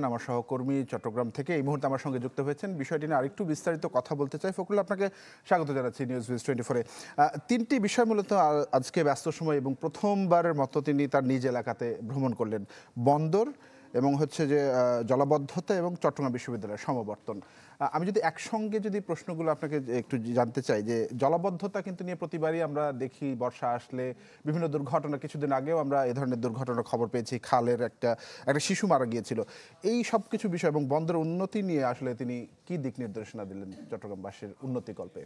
আমার সহকর্মী চট্টগ্রাম থেকে এই মুহূর্তে আমার সঙ্গে যুক্ত হয়েছেন। বিষয়টি নিয়ে আরেকটু বিস্তারিত কথা বলতে চাই। ফখরুল, আপনাকে স্বাগত জানাচ্ছি নিউজ ভিজ 24-এ। তিনটি বিষয় মূলত আজকে ব্যস্ত সময় এবং প্রথমবারের মতো তিনি তার নিজ এলাকাতে ভ্রমণ করলেন। বন্দর এবং হচ্ছে যে জলাবদ্ধতা এবং চট্টগ্রাম বিশ্ববিদ্যালয়ের সমাবর্তন। আমি যদি একসঙ্গে প্রশ্নগুলো আপনাকে একটু জানতে চাই, যে জলাবদ্ধতা কিন্তু নিয়ে প্রতিবারই আমরা দেখি বর্ষা আসলে বিভিন্ন দুর্ঘটনা, কিছুদিন আগেও আমরা এ ধরনের দুর্ঘটনার খবর পেয়েছি, খালের একটা শিশু মারা গিয়েছিল। এই সব কিছু বিষয় এবং বন্দরের উন্নতি নিয়ে আসলে তিনি কি দিক নির্দেশনা দিলেন চট্টগ্রামবাসীর উন্নতি কল্পে?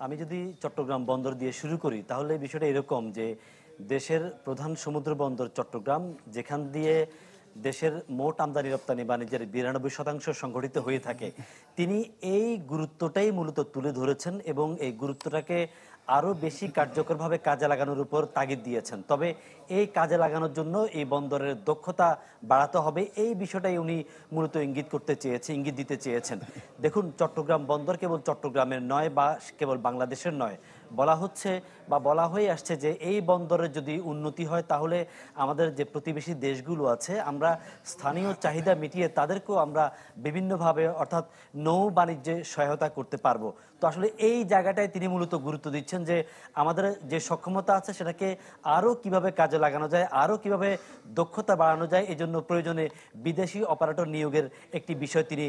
আমি যদি চট্টগ্রাম বন্দর দিয়ে শুরু করি তাহলে বিষয়টা এরকম যে দেশের প্রধান সমুদ্র বন্দর চট্টগ্রাম, যেখান দিয়ে দেশের মোট আমদানি রপ্তানি বাণিজ্যের 92% সংঘটিত হয়ে থাকে, তিনি এই গুরুত্বটাই মূলত তুলে ধরেছেন এবং এই গুরুত্বটাকে আরও বেশি কার্যকরভাবে কাজে লাগানোর উপর তাগিদ দিয়েছেন। তবে এই কাজে লাগানোর জন্য এই বন্দরের দক্ষতা বাড়াতে হবে, এই বিষয়টাই উনি মূলত ইঙ্গিত দিতে চেয়েছেন। দেখুন, চট্টগ্রাম বন্দর কেবল চট্টগ্রামের নয় বা কেবল বাংলাদেশের নয়, বলা হচ্ছে বা বলা হয়ে আসছে যে এই বন্দরের যদি উন্নতি হয় তাহলে আমাদের যে প্রতিবেশী দেশগুলো আছে, আমরা স্থানীয় চাহিদা মিটিয়ে তাদেরকেও আমরা বিভিন্নভাবে অর্থাৎ নৌ বাণিজ্যে সহায়তা করতে পারবো। তো আসলে এই জায়গাটায় তিনি মূলত গুরুত্ব দিচ্ছেন যে আমাদের যে সক্ষমতা আছে সেটাকে আরও কিভাবে কাজে লাগানো যায়, আরও কিভাবে দক্ষতা বাড়ানো যায়, এই জন্য প্রয়োজনে বিদেশি অপারেটর নিয়োগের একটি বিষয় তিনি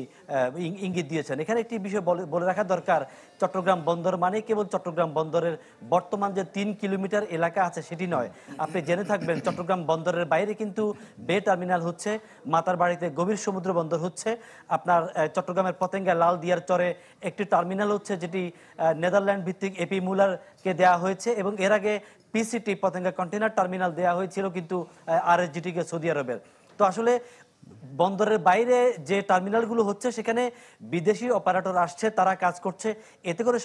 ইঙ্গিত দিয়েছেন। এখানে একটি বিষয় বলে রাখা দরকার, চট্টগ্রাম বন্দর মানে কেবল চট্টগ্রাম বন্দরের বর্তমান যে 3 কিলোমিটার এলাকা আছে সেটি নয়। আপনি জেনে থাকবেন চট্টগ্রাম বন্দরের বাইরে কিন্তু বে টার্মিনাল হচ্ছে, মাতারবাড়িতে গভীর সমুদ্র বন্দর হচ্ছে, আপনার চট্টগ্রামের পতেঙ্গা লাল দিয়ার চরে একটি টার্মিনাল হচ্ছে যেটি নেদারল্যান্ড ভিত্তিক এপি মুলারকে দেওয়া হয়েছে, এবং এর আগে পিসিটি পতেঙ্গা কন্টেনার টার্মিনাল দেওয়া হয়েছিল কিন্তু আরএসজিটিকে সৌদি আরবের। তো আসলে বন্দরের বাইরে যে টার্মিনালগুলো হচ্ছে সেখানে বিদেশি অপারেটর আসছে, তারা কাজ করছে, এতে করে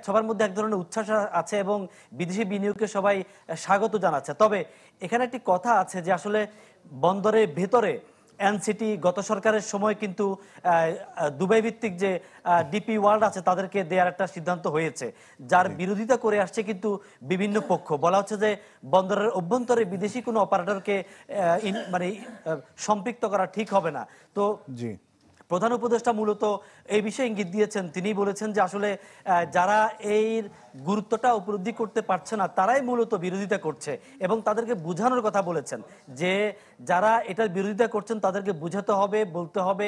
সবার মধ্যে এক ধরনের উচ্ছ্বাস আছে এবং বিদেশি বিনিয়োগকে সবাই স্বাগত জানাচ্ছে। তবে এখানে একটি কথা আছে যে আসলে বন্দরের ভেতরে এনসিটি গত সরকারের সময় কিন্তু দুবাই ভিত্তিক যে ডিপি ওয়ার্ল্ড আছে তাদেরকে দেওয়ার একটা সিদ্ধান্ত হয়েছে, যার বিরোধিতা করে আসছে কিন্তু বিভিন্ন পক্ষ। বলা হচ্ছে যে বন্দরের অভ্যন্তরে বিদেশি কোনো অপারেটরকে সম্পৃক্ত করা ঠিক হবে না। তো প্রধান উপদেষ্টা মূলত এই বিষয়ে ইঙ্গিত দিয়েছেন। তিনি বলেছেন যে আসলে যারা এই গুরুত্বটা উপলব্ধি করতে পারছে না তারাই মূলত বিরোধিতা করছে, এবং তাদেরকে বোঝানোর কথা বলেছেন যে যারা এটার বিরোধিতা করছেন তাদেরকে বোঝাতে হবে, বলতে হবে,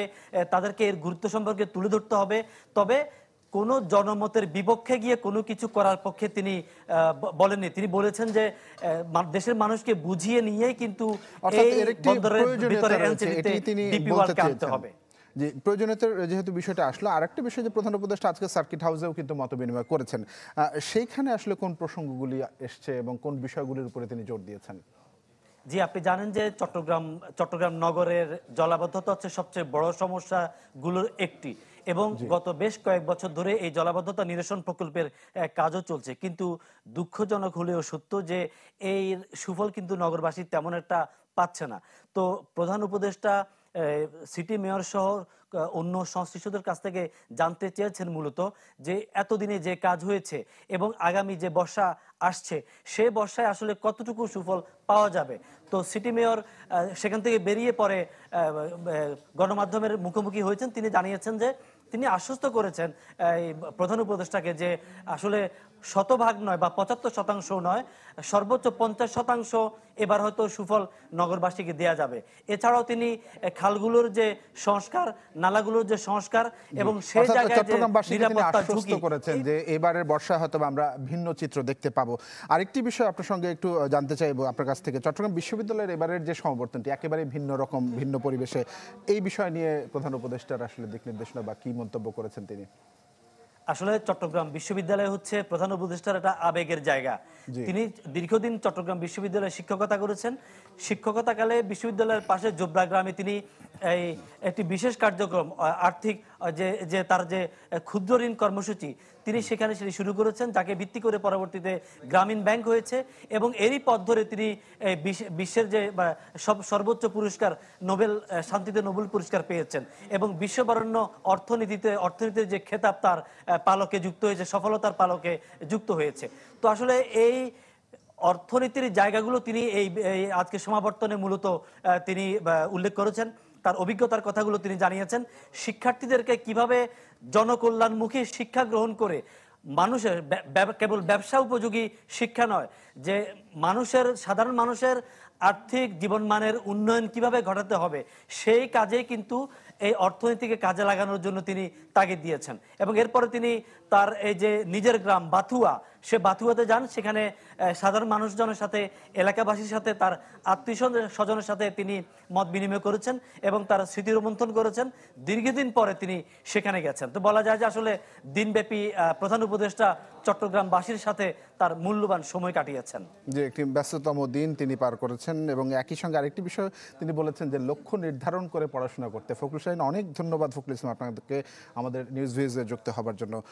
তাদেরকে এর গুরুত্ব সম্পর্কে তুলে ধরতে হবে। তবে কোনো জনমতের বিপক্ষে গিয়ে কোনো কিছু করার পক্ষে তিনি বলেননি। তিনি বলেছেন যে দেশের মানুষকে বুঝিয়ে নিয়েই কিন্তু এই বন্দরের ভিতরে ডিপি ওয়ার্ল্ডকে আনতে হবে। যে প্রয়োজনীয়তার যেহেতু বিষয়টা আসলো, আরেকটা বিষয় যে প্রধান উপদেষ্টা আজকে সার্কিট হাউসেও কিন্তু মত বিনিময় করেছেন, সেইখানে আসলে কোন প্রসঙ্গগুলি এসছে এবং কোন বিষয়গুলির উপরে তিনি জোর দিয়েছেন? জি, আপনি জানেন যে চট্টগ্রাম নগরের জলাবদ্ধতা হচ্ছে সবচেয়ে বড় সমস্যাগুলোর একটি, এবং গত বেশ কয়েক বছর ধরে এই জলাবদ্ধতা নিরসন প্রকল্পের কাজও চলছে। কিন্তু দুঃখজনক হলেও সত্য যে এই সুফল কিন্তু নগরবাসী তেমন একটা পাচ্ছে না। তো প্রধান উপদেষ্টা সিটি মেয়র সহ অন্য সংশ্লিষ্টদের কাছ থেকে জানতে চেয়েছেন মূলত যে এতদিনে যে কাজ হয়েছে এবং আগামী যে বর্ষা আসছে সে বর্ষায় আসলে কতটুকু সুফল পাওয়া যাবে। তো সিটি মেয়র সেখান থেকে বেরিয়ে পরে গণমাধ্যমের মুখোমুখি হয়েছেন। তিনি জানিয়েছেন যে তিনি আশ্বস্ত করেছেন এই প্রধান উপদেষ্টাকে যে আসলে শতভাগ নয় বা 75% নয়, সর্বোচ্চ 50% এবার হয়তো সুফল নগরবাসীকে দেয়া যাবে। এছাড়াও তিনি খালগুলোর যে সংস্কার, নালাগুলোর যে সংস্কার এবং সেই জায়গায় যে নিরাপত্তা ঝুঁকি করেছেন যে এবারের বর্ষা হয়তো আমরা ভিন্ন চিত্র দেখতে পাবো। আরেকটি বিষয় আপনার সঙ্গে একটু জানতে চাইবো আপনার কাছ থেকে, চট্টগ্রাম বিশ্ববিদ্যালয়ের এবারের যে সমাবর্তনটি একেবারে ভিন্ন রকম, ভিন্ন পরিবেশে, এই বিষয় নিয়ে প্রধান উপদেষ্টার আসলে দিক নির্দেশনা বা কি মন্তব্য করেছেন তিনি? আসলে চট্টগ্রাম বিশ্ববিদ্যালয় হচ্ছে প্রধান উপদেষ্টার একটা আবেগের জায়গা। তিনি দীর্ঘদিন চট্টগ্রাম বিশ্ববিদ্যালয়ে শিক্ষকতা করেছেন। শিক্ষকতাকালে বিশ্ববিদ্যালয়ের পাশে জোবরা গ্রামে তিনি একটি বিশেষ কার্যক্রম আর্থিক যে তার যে ক্ষুদ্র ঋণ কর্মসূচি তিনি সেখানে সেটি শুরু করেছেন, যাকে ভিত্তি করে পরবর্তীতে গ্রামীণ ব্যাংক হয়েছে, এবং এরই পথ ধরে তিনি বিশ্বের যে সর্বোচ্চ পুরস্কার শান্তিতে নোবেল পুরস্কার পেয়েছেন, এবং বিশ্ববরেণ্য অর্থনীতির যে খেতাব তার পালকে যুক্ত হয়েছে, সফলতার পালকে যুক্ত হয়েছে। তো আসলে এই অর্থনীতির জায়গাগুলো তিনি এই এই আজকে সমাবর্তনে মূলত তিনি উল্লেখ করেছেন। তার অভিজ্ঞতার কথাগুলো তিনি জানিয়েছেন। শিক্ষার্থীদেরকে কিভাবে জনকল্যাণমুখী শিক্ষা গ্রহণ করে মানুষের কেবল ব্যবসা উপযোগী শিক্ষা নয়, যে সাধারণ মানুষের আর্থিক জীবনমানের উন্নয়ন কিভাবে ঘটাতে হবে, সেই কাজেই কিন্তু এই অর্থনীতিকে কাজে লাগানোর জন্য তিনি তাগিদ দিয়েছেন। এবং এরপরে তিনি তার এই যে নিজের গ্রাম বাথুয়া, সে বাথুয়াতে যান, সেখানে সাধারণ মানুষজনের সাথে, এলাকাবাসীর সাথে, তার আত্মীয় স্বজনের সাথে তিনি মত বিনিময় করেছেন এবং তার স্মৃতি রোমন্থন করেছেন। দীর্ঘদিন পরে তিনি সেখানে গেছেন। তো বলা যায় যে আসলে দিনব্যাপী প্রধান উপদেষ্টা চট্টগ্রামবাসীর সাথে তার মূল্যবান সময় কাটিয়েছেন। যে একটি ব্যস্ততম দিন তিনি পার করেছেন এবং একই সঙ্গে আরেকটি বিষয় তিনি বলেছেন যে লক্ষ্য নির্ধারণ করে পড়াশোনা করতে। ফখরুল শাহীন, অনেক ধন্যবাদ ফখরুল ইসলাম আপনাদেরকে আমাদের নিউজ ভিউজে যুক্ত হবার জন্য।